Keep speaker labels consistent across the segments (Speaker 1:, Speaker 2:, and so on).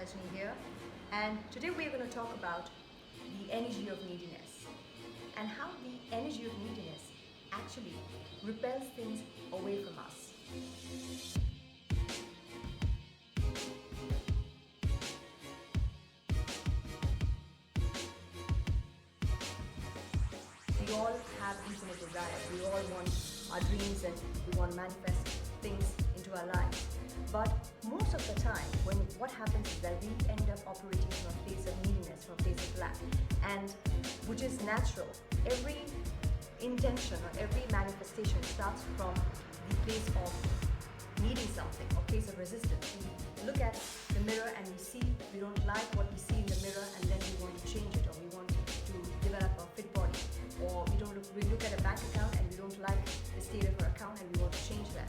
Speaker 1: Sajni here, and today we are going to talk about the energy of neediness and how the energy of neediness actually repels things away from us. We all have infinite desires. We all want our dreams and we want to manifest things into our lives. But most of the time, what happens is that we end up operating from a place of neediness, from a place of lack, and which is natural. Every intention or every manifestation starts from the place of needing something or place of resistance. We look at the mirror and we see we don't like what we see in the mirror, and then we want to change it, or we want to develop a fit body, or we look at a bank account and we don't like the state of our account and we want to change that.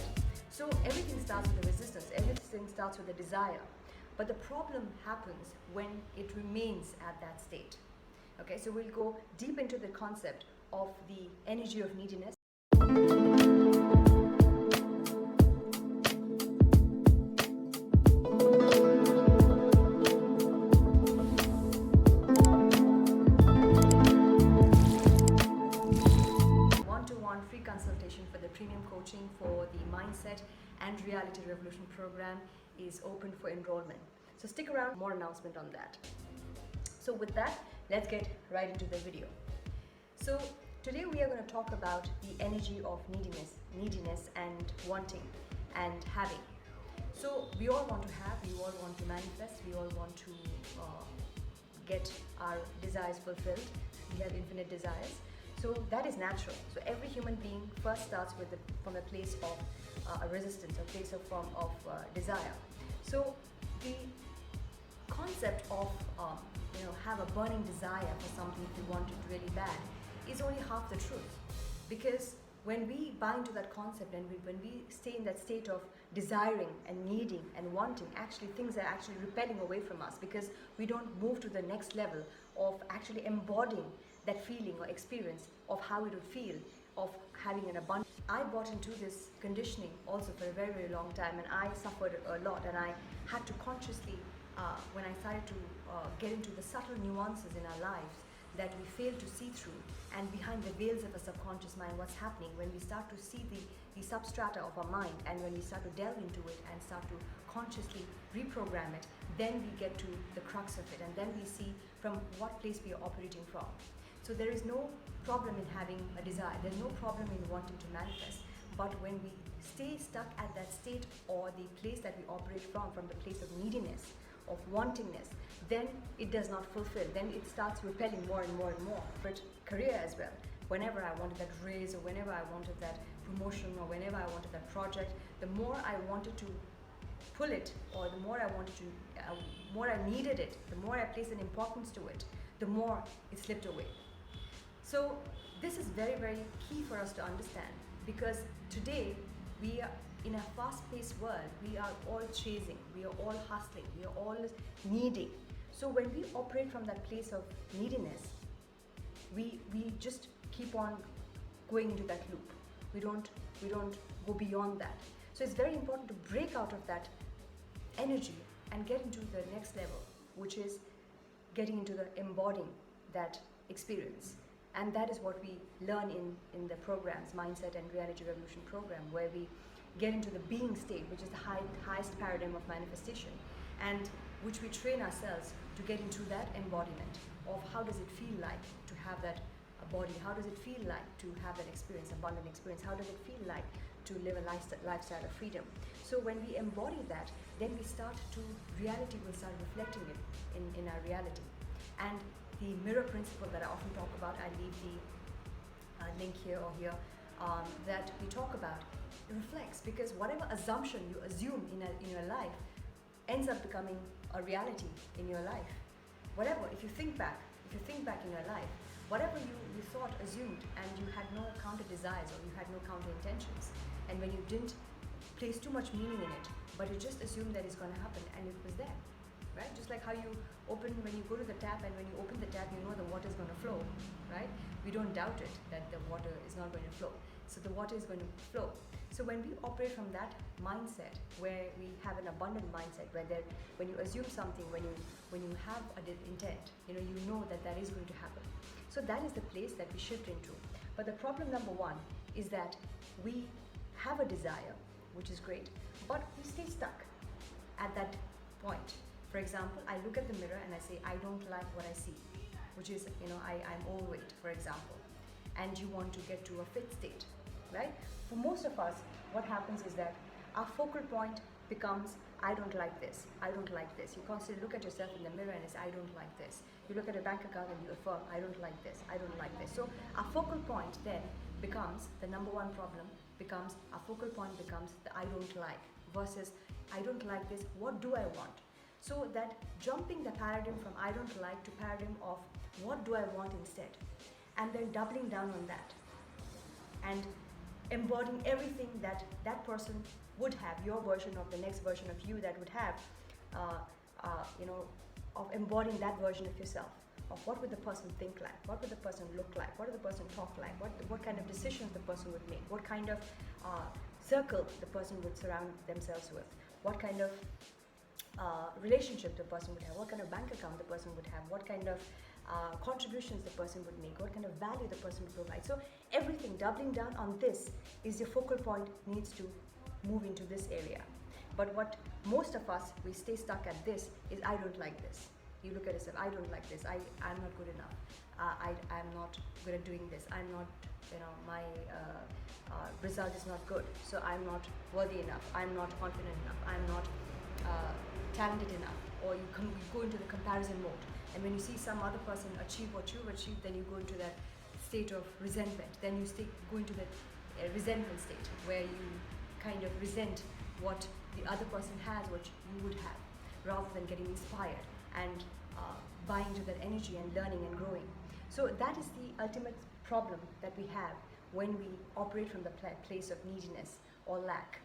Speaker 1: So everything starts with a resistance, everything starts with a desire. But the problem happens when it remains at that state. Okay, so we'll go deep into the concept of the energy of neediness. Free consultation for the premium coaching for the Mindset and Reality Revolution program is open for enrollment. So stick around, more announcement on that. So with that, let's get right into the video. So today we are going to talk about the energy of neediness and wanting and having. So we all want to have, we all want to manifest, we all want to get our desires fulfilled. We have infinite desires. So that is natural. So every human being first starts from a place of a resistance, a place of desire. So the concept of have a burning desire for something if you want it really bad is only half the truth. Because when we buy into that concept and when we stay in that state of desiring and needing and wanting, actually things are actually repelling away from us, because we don't move to the next level of actually embodying that feeling or experience of how it would feel of having an abundance. I bought into this conditioning also for a very, very long time, and I suffered a lot, and I had to consciously, when I started to get into the subtle nuances in our lives that we fail to see through, and behind the veils of a subconscious mind, what's happening when we start to see the substrata of our mind, and when we start to delve into it and start to consciously reprogram it, then we get to the crux of it, and then we see from what place we are operating from. So there is no problem in having a desire, there's no problem in wanting to manifest, but when we stay stuck at that state or the place that we operate from the place of neediness, of wantingness, then it does not fulfill, then it starts repelling more and more and more. But career as well, whenever I wanted that raise, or whenever I wanted that promotion, or whenever I wanted that project, the more I wanted to pull it, or the more I needed it, the more I placed an importance to it, the more it slipped away. So this is very, very key for us to understand, because today we are in a fast-paced world. We are all chasing, we are all hustling, we are all needing. So when we operate from that place of neediness, we just keep on going into that loop. We don't go beyond that. So it's very important to break out of that energy and get into the next level, which is getting into the embodying that experience. And that is what we learn in the programs, Mindset and Reality Revolution program, where we get into the being state, which is the highest paradigm of manifestation, and which we train ourselves to get into that embodiment of how does it feel like to have that body, how does it feel like to have that experience, abundant experience, how does it feel like to live a lifestyle of freedom. So when we embody that, then reality will start reflecting it in our reality. And the mirror principle that I often talk about, I leave the link here or here, that we talk about, it reflects, because whatever assumption you assume in your life ends up becoming a reality in your life. Whatever, if you think back in your life, whatever you thought, assumed, and you had no counter desires or you had no counter intentions, and when you didn't place too much meaning in it, but you just assumed that it's going to happen, and it was there. Right? Just like how when you go to the tap, and when you open the tap, you know the water is going to flow, right? We don't doubt it that the water is not going to flow. so the water is going to flow. So when we operate from that mindset, where we have an abundant mindset, where when you assume something, when you have an intent, you know that is going to happen. So that is the place that we shift into. But the problem number one is that we have a desire, which is great, but we stay stuck at that point. For example, I look at the mirror and I say, I don't like what I see, which is, I'm overweight, for example, and you want to get to a fit state, right? For most of us, what happens is that our focal point becomes, I don't like this, I don't like this. You constantly look at yourself in the mirror and say, I don't like this. You look at a bank account and you affirm, I don't like this, I don't like this. So our focal point then becomes, the number one problem becomes, our focal point becomes the I don't like versus I don't like this, what do I want? So that jumping the paradigm from I don't like to paradigm of what do I want instead, and then doubling down on that and embodying everything that that person would have, your version of the next version of you that would have, of embodying that version of yourself, of what would the person think like, what would the person look like, what would the person talk like, what kind of decisions the person would make, what kind of circle the person would surround themselves with, what kind of relationship the person would have, what kind of bank account the person would have, what kind of contributions the person would make, what kind of value the person would provide. So everything, doubling down on this is your focal point needs to move into this area. But what most of us, we stay stuck at this is I don't like this. You look at yourself, I don't like this, I'm not good enough, I'm not good at doing this, I'm not, my result is not good, so I'm not worthy enough, I'm not confident enough, I'm not talented enough. Or you go into the comparison mode, and when you see some other person achieve what you've achieved, then you go into that state of resentment, then you go into that resentment state where you kind of resent what the other person has, what you would have, rather than getting inspired and buying into that energy and learning and growing. So that is the ultimate problem that we have when we operate from the place of neediness or lack.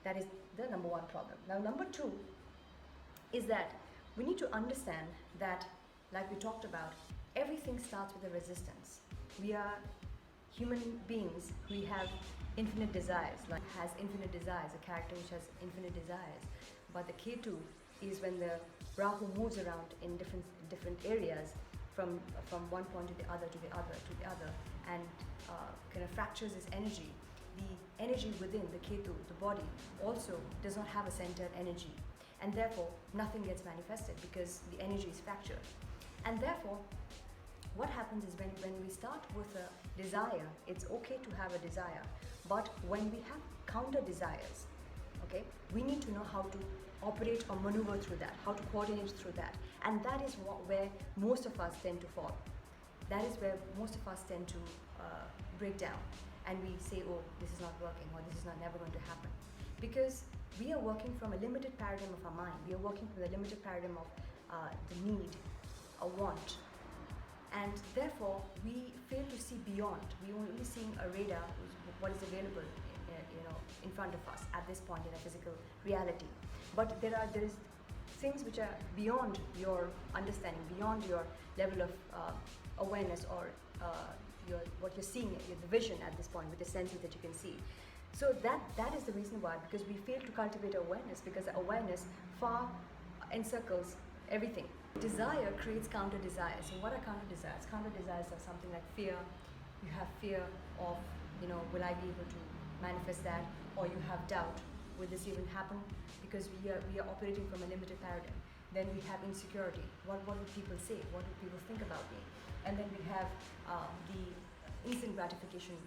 Speaker 1: That is the number one problem. Now, number two is that we need to understand that, like we talked about, everything starts with a resistance. We are human beings. We have infinite desires, like has infinite desires, a character which has infinite desires. But the Ketu is when the Rahu moves around in different areas from one point to the other, to the other, to the other, and kind of fractures its energy. The energy within the Ketu, the body, also does not have a centered energy, and therefore nothing gets manifested because the energy is fractured. And therefore, what happens is when we start with a desire, it's okay to have a desire, but when we have counter desires, okay, we need to know how to operate or maneuver through that, how to coordinate through that, and that is where most of us tend to fall. That is where most of us tend to break down, and we say, oh, this is not working, or this is never going to happen, because we are working from a limited paradigm of our mind. We are working from the limited paradigm of the need, a want, and therefore we fail to see beyond. We are only seeing a radar, what is available, in front of us at this point in a physical reality. But there is things which are beyond your understanding, beyond your level of awareness, or what you're seeing, the vision at this point, with the senses that you can see. So that is the reason why, because we fail to cultivate awareness, because awareness far encircles everything. Desire creates counter desires. So what are counter desires? Counter desires are something like fear. You have fear of, will I be able to manifest that? Or you have doubt, will this even happen? Because we are operating from a limited paradigm. Then we have insecurity. What would people say? What would people think about me? And then we have the instant gratification,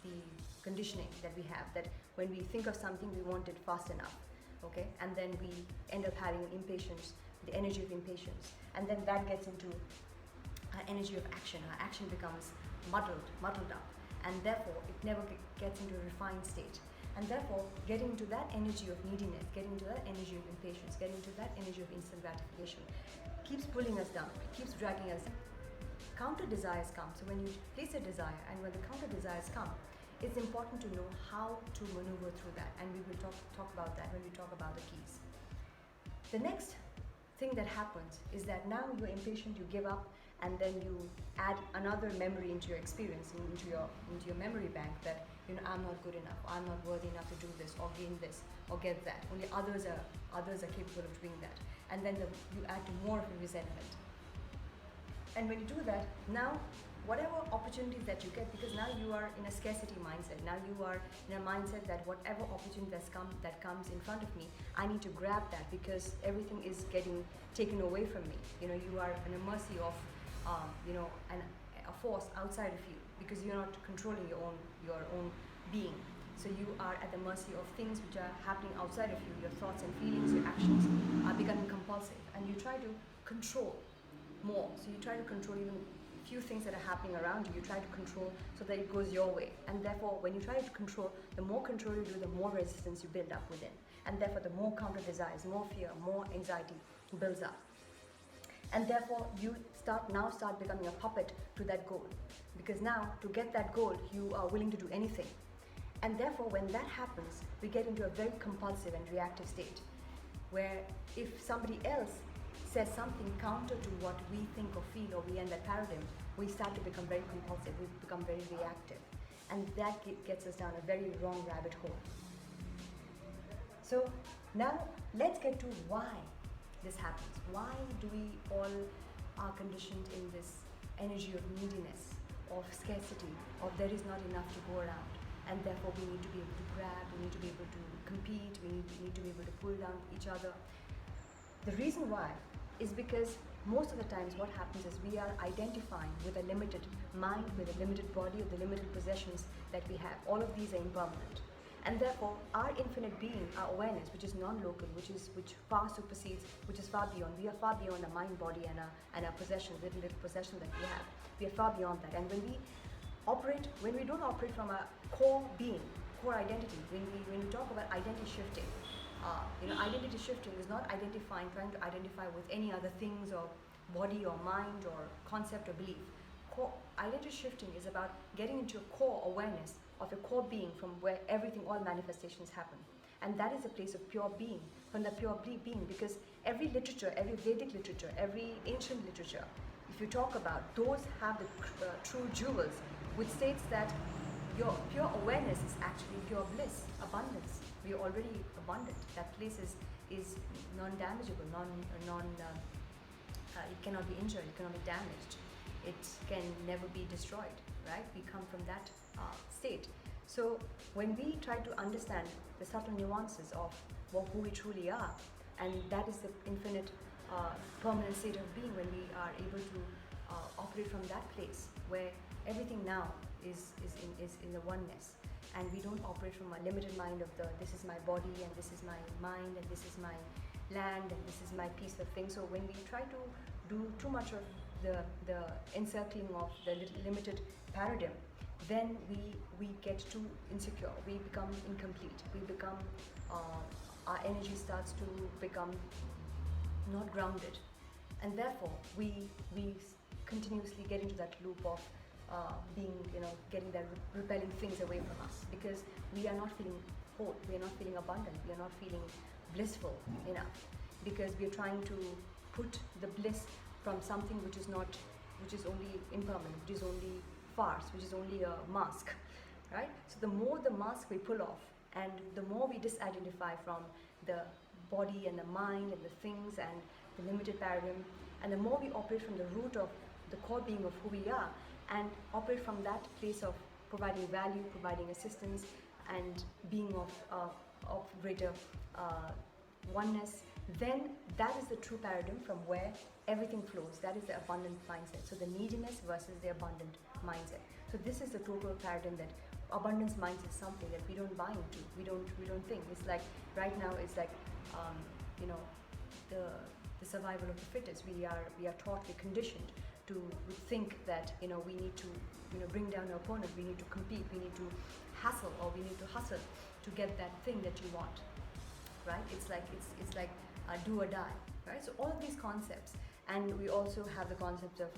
Speaker 1: the conditioning that we have, that when we think of something, we want it fast enough, okay? And then we end up having impatience, the energy of impatience, and then that gets into our energy of action. Our action becomes muddled up, and therefore it never gets into a refined state. And therefore, getting into that energy of neediness, getting into that energy of impatience, getting into that energy of instant gratification keeps pulling us down, keeps dragging us down. Counter desires come. So when you place a desire, and when the counter desires come, it's important to know how to maneuver through that, and we will talk about that when we talk about the keys. The next thing that happens is that now you're impatient, you give up, and then you add another memory into your experience, into your memory bank, that I'm not good enough, I'm not worthy enough to do this or gain this or get that. Only others are capable of doing that, and then you add to more of a resentment. And when you do that, now whatever opportunities that you get, because now you are in a scarcity mindset, now you are in a mindset that whatever opportunity that comes in front of me, I need to grab that, because everything is getting taken away from me. You are in a mercy of a force outside of you, because you're not controlling your own being. So you are at the mercy of things which are happening outside of you. Your thoughts and feelings, your actions are becoming compulsive, and you try to control more. So you try to control even few things that are happening around you. You try to control so that it goes your way, and therefore when you try to control, the more control you do, the more resistance you build up within, and therefore the more counter desires, more fear, more anxiety builds up, and therefore you start becoming a puppet to that goal, because now to get that goal you are willing to do anything. And therefore when that happens, we get into a very compulsive and reactive state, where if somebody else says something counter to what we think or feel, or we end that paradigm, we start to become very compulsive, we become very reactive, and that gets us down a very wrong rabbit hole. So now let's get to why this happens. Why do we all are conditioned in this energy of neediness, of scarcity, of there is not enough to go around, and therefore we need to be able to grab, we need to be able to compete, we need to be able to pull down each other. The reason why is because most of the times what happens is we are identifying with a limited mind, with a limited body, or the limited possessions that we have. All of these are impermanent, and therefore our infinite being, our awareness, which is non-local, which far supersedes, which is far beyond. We are far beyond our mind, body, and our possessions, little possession that we have. We are far beyond that, and when we don't operate from a core being, core identity, when we talk about identity shifting, identity shifting is not trying to identify with any other things or body or mind or concept or belief. Identity shifting is about getting into a core awareness of a core being, from where all manifestations happen. And that is a place of pure being, from the pure being, because every literature, every Vedic literature, every ancient literature, if you talk about, those have the true jewels, which states that your pure awareness is actually pure bliss, abundance. We are already abundant. That place is non-damageable, it cannot be injured, it cannot be damaged, it can never be destroyed, right? We come from that state. So when we try to understand the subtle nuances of who we truly are, and that is the infinite permanent state of being, when we are able to operate from that place where everything now is in the oneness, and we don't operate from a limited mind of this is my body, and this is my mind, and this is my land, and this is my piece of thing. So when we try to do too much of the encircling of the limited paradigm, then we get too insecure, we become incomplete, our energy starts to become not grounded, and therefore we continuously get into that loop of getting that repelling things away from us, because we are not feeling whole, we are not feeling abundant, we are not feeling blissful enough, because we are trying to put the bliss from something which is only impermanent, which is only farce, which is only a mask, right? So the more the mask we pull off, and the more we disidentify from the body and the mind and the things and the limited paradigm, and the more we operate from the root of the core being of who we are, and operate from that place of providing value, providing assistance, and being of greater oneness, then that is the true paradigm from where everything flows. That is the abundant mindset. So the neediness versus the abundant mindset. So this is the total paradigm, that abundance mindset is something that we don't buy into. We don't think. It's like right now. It's like the survival of the fittest. We are taught, we're conditioned to think that we need to bring down our opponent. We need to compete. We need to hassle, or we need to hustle to get that thing that you want. Right? It's like do or die. Right? So all of these concepts. And we also have the concept of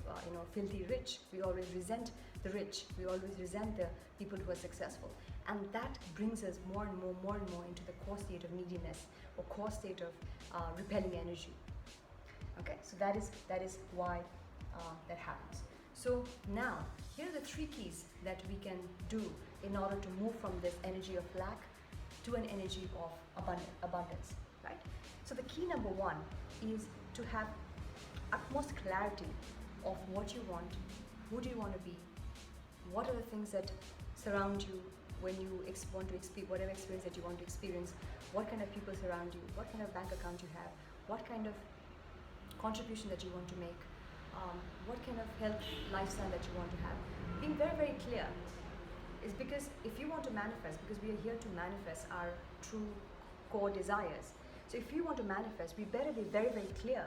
Speaker 1: filthy rich. We always resent the rich. We always resent the people who are successful, and that brings us more and more into the core state of neediness, or core state of repelling energy. Okay, so that is why that happens. So now, here are the 3 keys that we can do in order to move from this energy of lack to an energy of abundance, right? So the key number 1 is to have utmost clarity of what you want, who do you want to be, what are the things that surround you when you want to experience whatever experience that you want to experience, what kind of people surround you, what kind of bank account you have, what kind of contribution that you want to make, what kind of health lifestyle that you want to have. Being very, very clear is because if you want to manifest, because we are here to manifest our true core desires. So if you want to manifest, we better be very, very clear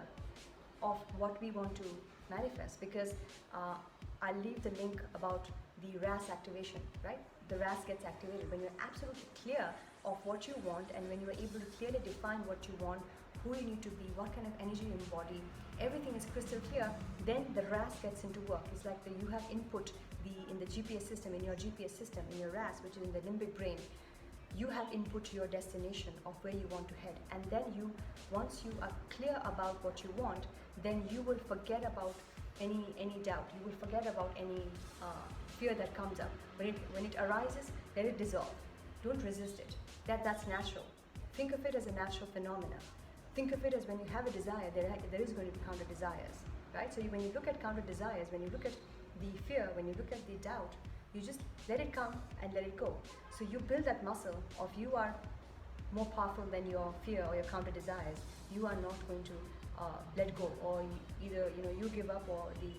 Speaker 1: of what we want to manifest, because I'll leave the link about the RAS activation, right? The RAS gets activated when you're absolutely clear of what you want, and when you're able to clearly define what you want, who you need to be, what kind of energy you embody, everything is crystal clear, then the RAS gets into work. It's like you have input in the GPS system, in your GPS system, in your RAS, which is in the limbic brain. You have input your destination of where you want to head, and then once you are clear about what you want, then you will forget about any doubt. You will forget about any fear that comes up. When it arises, let it dissolve. Don't resist it. That's natural. Think of it as a natural phenomena. Think of it as when you have a desire, there is going to be counter desires, right? So when you look at counter desires, when you look at the fear, when you look at the doubt, you just let it come and let it go. So you build that muscle of you are more powerful than your fear or your counter desires. You are not going to let go, or either you give up, or the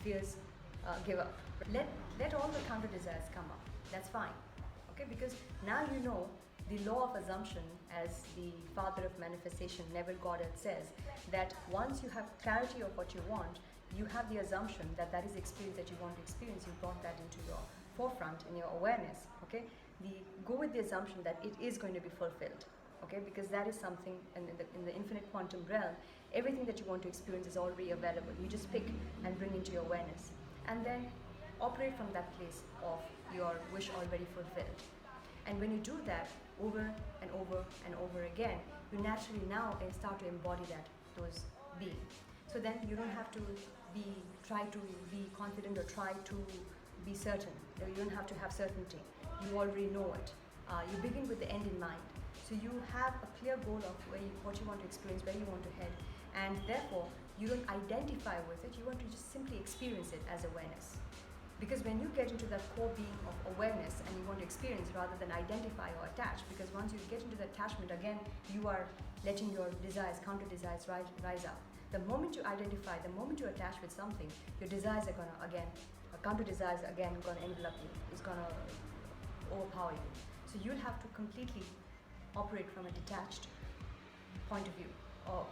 Speaker 1: fears give up. Let all the counter desires come up. That's fine, okay? Because now you know the law of assumption, as the father of manifestation, Neville Goddard, says that once you have clarity of what you want, you have the assumption that that is the experience that you want to experience. You brought that into your forefront in your awareness, okay? Go with the assumption that it is going to be fulfilled, okay? Because that is something in the infinite quantum realm. Everything that you want to experience is already available. You just pick and bring into your awareness, and then operate from that place of your wish already fulfilled. And when you do that over and over and over again, you naturally now start to embody those being. So then you don't have to try to be confident or try to be certain. You don't have to have certainty. You already know it. You begin with the end in mind. So you have a clear goal of what you want to experience, where you want to head, and therefore you don't identify with it. You want to just simply experience it as awareness. Because when you get into that core being of awareness and you want to experience rather than identify or attach, because once you get into the attachment, again, you are letting your desires, counter desires rise up. The moment you identify, the moment you attach with something, your desires are going to, again, counter desires are again going to envelop you. It's going to overpower you. So you'll have to completely operate from a detached point of view or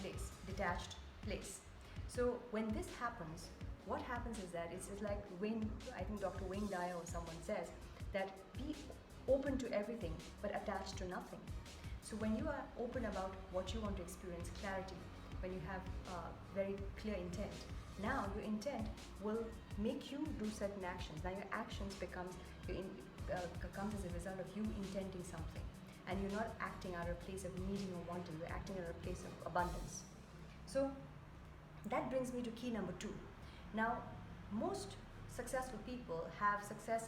Speaker 1: place, detached place. So when this happens, what happens is that it's like I think Dr. Wayne Dyer or someone says that be open to everything but attached to nothing. So when you are open about what you want to experience, clarity, when you have very clear intent, now your intent will make you do certain actions. Now your actions comes as a result of you intending something, and you're not acting out of a place of needing or wanting. You're acting out of a place of abundance. So that brings me to key number 2. Now, most successful people have success.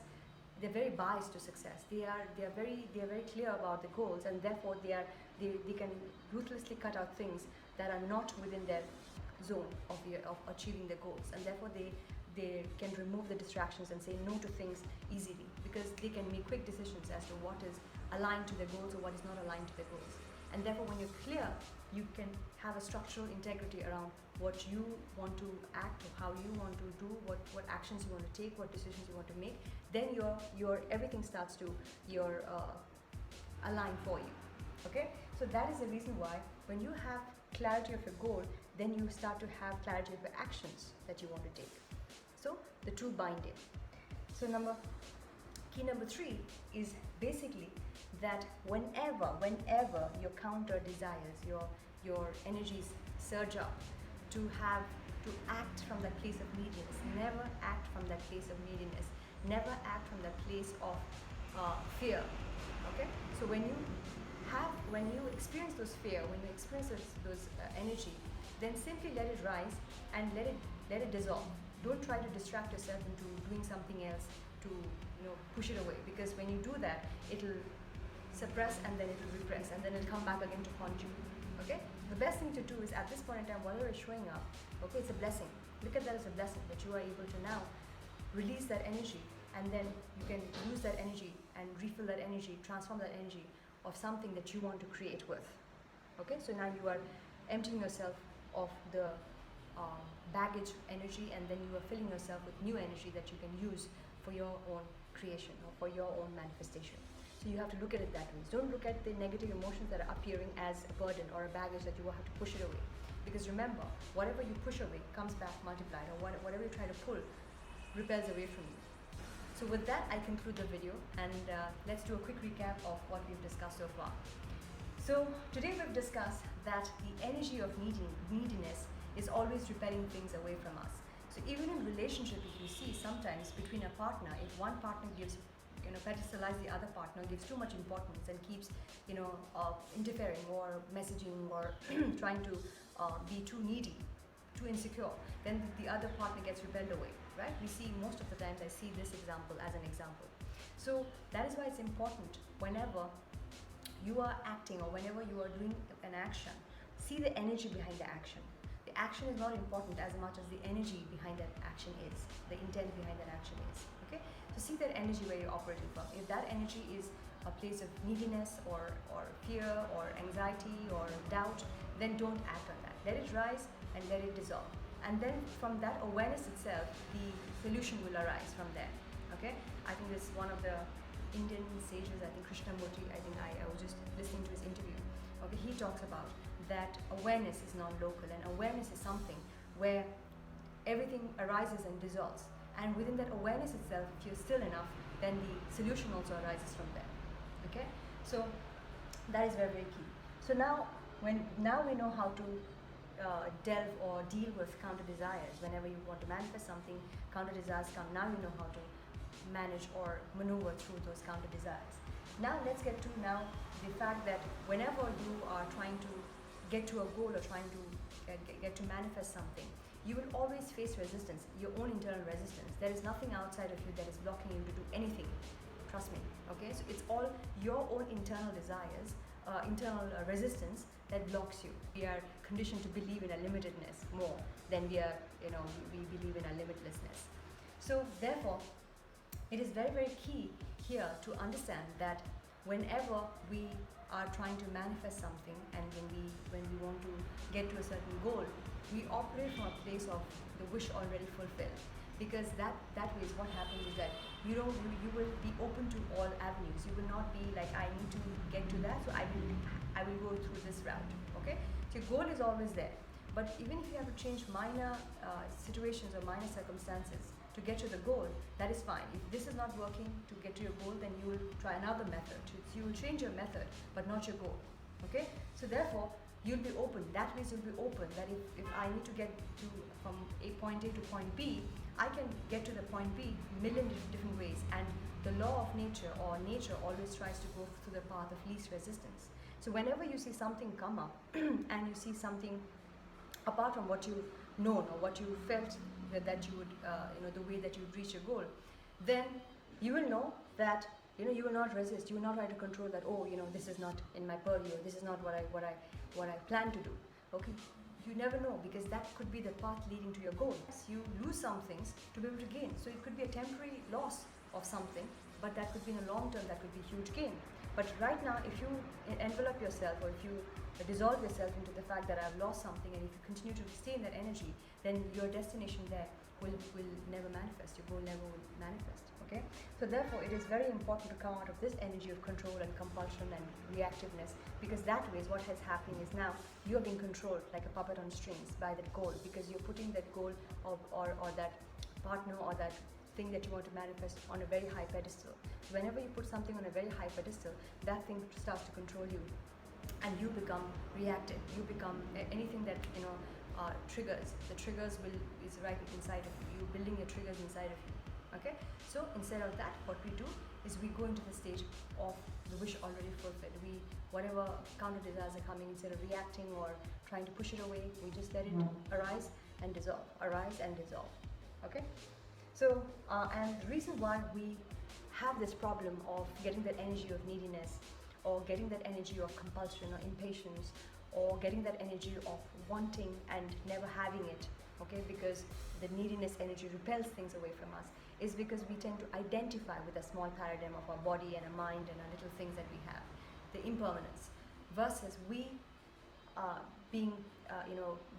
Speaker 1: They're very biased to success. They are very clear about the goals, and therefore they can ruthlessly cut out things that are not within their zone of achieving their goals, and therefore they can remove the distractions and say no to things easily, because they can make quick decisions as to what is aligned to their goals or what is not aligned to their goals. And therefore, when you're clear, you can have a structural integrity around what you want to act, or how you want to do, what actions you want to take, what decisions you want to make. Then your everything starts to align for you. Okay, so that is the reason why when you have clarity of your goal, then you start to have clarity of the actions that you want to take. So the true binding. So key number 3 is basically that whenever your counter desires, your energies surge up to act from that place of neediness. Never act from that place of neediness. Never act from that place of fear. Okay? So when you experience those fear, when you experience those energy, then simply let it rise and let it dissolve. Don't try to distract yourself into doing something else to push it away, because when you do that, it'll suppress and then it'll repress and then it'll come back again to haunt you. Okay? The best thing to do is at this point in time, whatever is showing up, okay, it's a blessing. Look at that as a blessing that you are able to now release that energy, and then you can use that energy and refill that energy, transform that energy of something that you want to create with. Okay, so now you are emptying yourself of the baggage energy, and then you are filling yourself with new energy that you can use for your own creation or for your own manifestation. So you have to look at it that way. So don't look at the negative emotions that are appearing as a burden or a baggage that you will have to push it away. Because remember, whatever you push away comes back multiplied, or whatever you try to pull repels away from you. So with that, I conclude the video, and let's do a quick recap of what we've discussed so far. So today we've discussed that the energy of neediness is always repelling things away from us. So even in relationship, if you see sometimes between a partner, if one partner gives, pedestalize the other partner, gives too much importance and keeps, interfering or messaging or trying to be too needy, too insecure, then the other partner gets repelled away, right? We see most of the times, I see this example as an example. So that is why it's important whenever you are acting or whenever you are doing an action, see the energy behind the action. The action is not important as much as the energy behind that action is, the intent behind that action is. Okay? So see that energy where you're operating from. If that energy is a place of neediness or fear or anxiety or doubt, then don't act on that. Let it rise and let it dissolve. And then from that awareness itself, the solution will arise from there. Okay? I think this is one of the Indian sages, I think Krishnamurti, I was just listening to his interview. Okay, he talks about that awareness is non-local, and awareness is something where everything arises and dissolves. And within that awareness itself, if you're still enough, then the solution also arises from there. Okay, so that is very, very key. So now we know how to delve or deal with counter desires. Whenever you want to manifest something, counter desires come. Now you know how to manage or maneuver through those counter desires. Now let's get to the fact that whenever you are trying to get to a goal or trying to get to manifest something, you will always face resistance, your own internal resistance. There is nothing outside of you that is blocking you to do anything. Trust me. Okay, so it's all your own internal desires, internal resistance that blocks you. We are conditioned to believe in a limitedness more than we believe in a limitlessness. So therefore, it is very, very key here to understand that whenever we are trying to manifest something, and when we want to get to a certain goal, we operate from a place of the wish already fulfilled. Because that way is what happens is that you will be open to all avenues. You will not be like, I need to get to that, so I will go through this route. Okay, so your goal is always there. But even if you have to change minor situations or minor circumstances to get to the goal, that is fine. If this is not working to get to your goal, then you will try another method. So you will change your method, but not your goal. Okay? So therefore, you'll be open. That means you'll be open that if I need to get from point A to point B, I can get to the point B million different ways. And the law of nature or nature always tries to go through the path of least resistance. So whenever you see something come up and you see something apart from what you've known or what you felt that you would, the way that you would reach your goal, then you will know that you will not resist. You will not try to control that. Oh, this is not in my purview. This is not what I plan to do. Okay, you never know, because that could be the path leading to your goal. You lose some things to be able to gain. So it could be a temporary loss of something, but that could be in a long term. That could be huge gain. But right now, if you envelop yourself or if you dissolve yourself into the fact that I've lost something, and if you continue to stay in that energy, then your destination there will never manifest. Your goal never will manifest. Okay? So therefore, it is very important to come out of this energy of control and compulsion and reactiveness, because that way is what is happening is now you are being controlled like a puppet on strings by that goal, because you're putting that goal or that partner or that thing that you want to manifest on a very high pedestal. Whenever you put something on a very high pedestal, that thing starts to control you, and you become reactive. You become anything that triggers. The triggers is right inside of you. You're building your triggers inside of you. Okay. So instead of that, what we do is we go into the stage of the wish already fulfilled. Whatever counter desires are coming, instead of reacting or trying to push it away, we just let it arise and dissolve, arise and dissolve. Okay? So, and the reason why we have this problem of getting that energy of neediness, or getting that energy of compulsion or impatience, or getting that energy of wanting and never having it, okay, because the neediness energy repels things away from us, is because we tend to identify with a small paradigm of our body and a mind and our little things that we have, the impermanence, versus we being,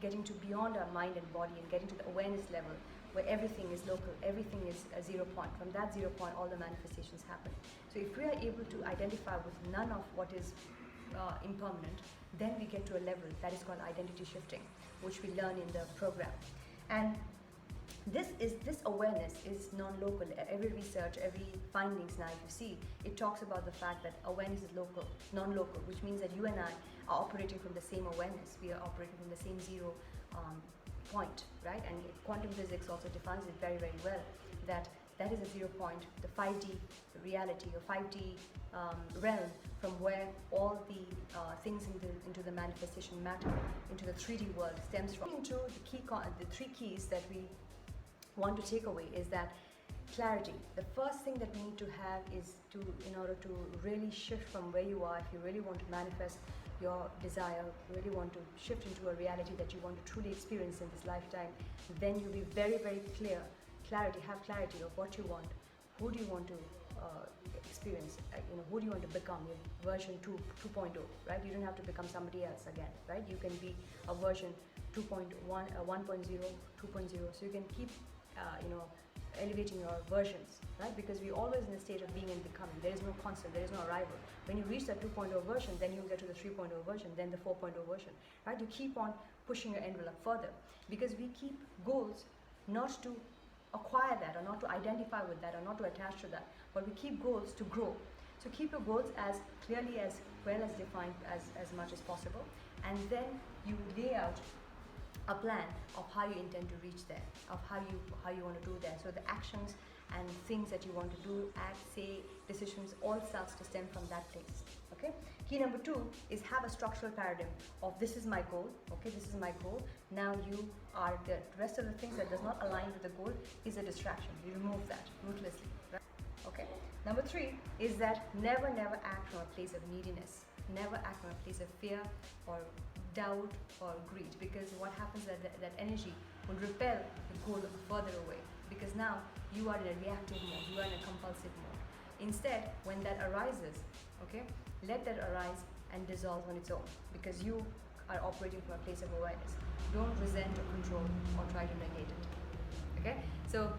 Speaker 1: getting to beyond our mind and body and getting to the awareness level where everything is local, everything is a 0 point. From that 0 point, all the manifestations happen. So if we are able to identify with none of what is impermanent, then we get to a level that is called identity shifting, which we learn in the program. And this awareness is non-local. Every research, every findings now you see, it talks about the fact that awareness is local, non-local, which means that you and I are operating from the same awareness. We are operating from the same 0 point, right? And quantum physics also defines it very, very well, that is a 0 point, the 5D reality or 5D realm, from where all the things into the manifestation matter, into the 3D world stems from. Into the 3 keys that we want to take away is that clarity. The first thing that we need to have is in order to really shift from where you are, if you really want to manifest your desire, really want to shift into a reality that you want to truly experience in this lifetime, then you'll be very, very clear. Have clarity of what you want, who do you want to experience, who do you want to become, your version 2.0, right? You don't have to become somebody else again, right? You can be a version 2.1, 1.0, 2.0, so you can keep, elevating your versions, right? Because we're always in a state of being and becoming. There is no constant, there is no arrival. When you reach that 2.0 version, then you get to the 3.0 version, then the 4.0 version, right? You keep on pushing your envelope further, because we keep goals not to acquire that, or not to identify with that, or not to attach to that, but we keep goals to grow. So keep your goals as clearly, as well as defined as much as possible, and then you lay out a plan of how you intend to reach there, of how you want to do there. So the actions and things that you want to do, act, say, decisions, all starts to stem from that place. Okay. Key number 2 is have a structural paradigm of this is my goal. Okay, this is my goal. Now you are the rest of the things that does not align with the goal is a distraction. You remove that ruthlessly. Right? Okay. Number 3 is that never act from a place of neediness. Never act from a place of fear or doubt or greed, because what happens is that energy will repel the goal further away, because now you are in a reactive mode, you are in a compulsive mode. Instead, when that arises, okay, let that arise and dissolve on its own, because you are operating from a place of awareness. Don't resent or control or try to negate it. Okay, so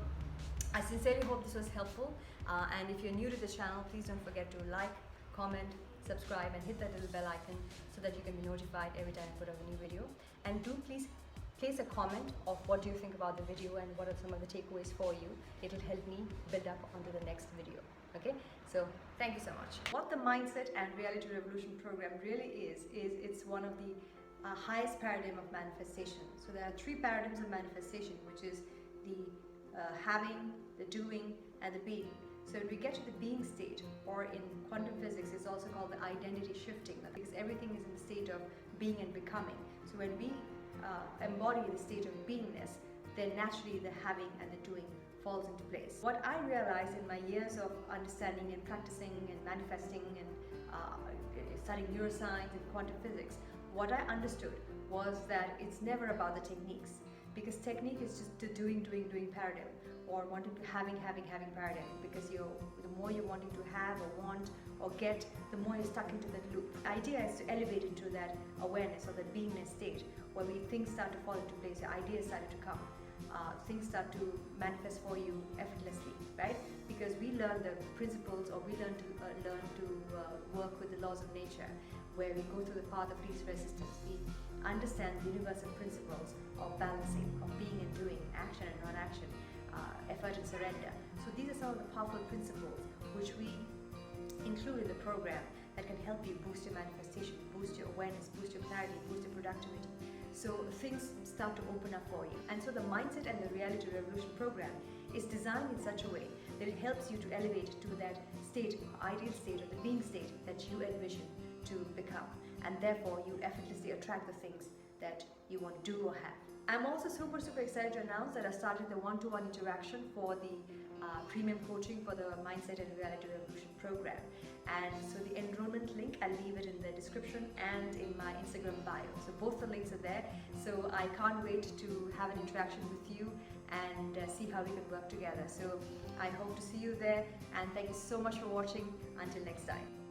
Speaker 1: I sincerely hope this was helpful, and if you're new to this channel, please don't forget to like, comment, subscribe, and hit that little bell icon so that you can be notified every time I put up a new video. And do please place a comment of what do you think about the video and what are some of the takeaways for you. It'll help me build up onto the next video. Okay, so thank you so much. What the Mindset and Reality Revolution program really is it's one of the highest paradigm of manifestation. So there are 3 paradigms of manifestation, which is the having, the doing, and the being. So when we get to the being state, or in quantum physics, it's also called the identity shifting, because everything is in the state of being and becoming. So when we embody the state of beingness, then naturally the having and the doing falls into place. What I realized in my years of understanding and practicing and manifesting and studying neuroscience and quantum physics, what I understood was that it's never about the techniques, because technique is just the doing paradigm, or wanting to having paradigm, because the more you're wanting to have or want or get, the more you're stuck into that loop. The idea is to elevate into that awareness or that beingness state, where things start to fall into place, the ideas start to come, things start to manifest for you effortlessly, right? Because we learn the principles, or we learn to work with the laws of nature, where we go through the path of least resistance. We understand the universal principles of balancing, of being and doing, action and non-action, effort and surrender. So these are some of the powerful principles which we include in the program that can help you boost your manifestation, boost your awareness, boost your clarity, boost your productivity. So things start to open up for you. And so the Mindset and the Reality Revolution program is designed in such a way that it helps you to elevate to that state, ideal state, or the being state that you envision to become, and therefore you effortlessly attract the things that you want to do or have. I'm also super excited to announce that I started the one-to-one interaction for the premium coaching for the Mindset and Reality Revolution program. And so the enrollment link, I'll leave it in the description and in my Instagram bio. So both the links are there. So I can't wait to have an interaction with you and see how we can work together. So I hope to see you there, and thank you so much for watching. Until next time.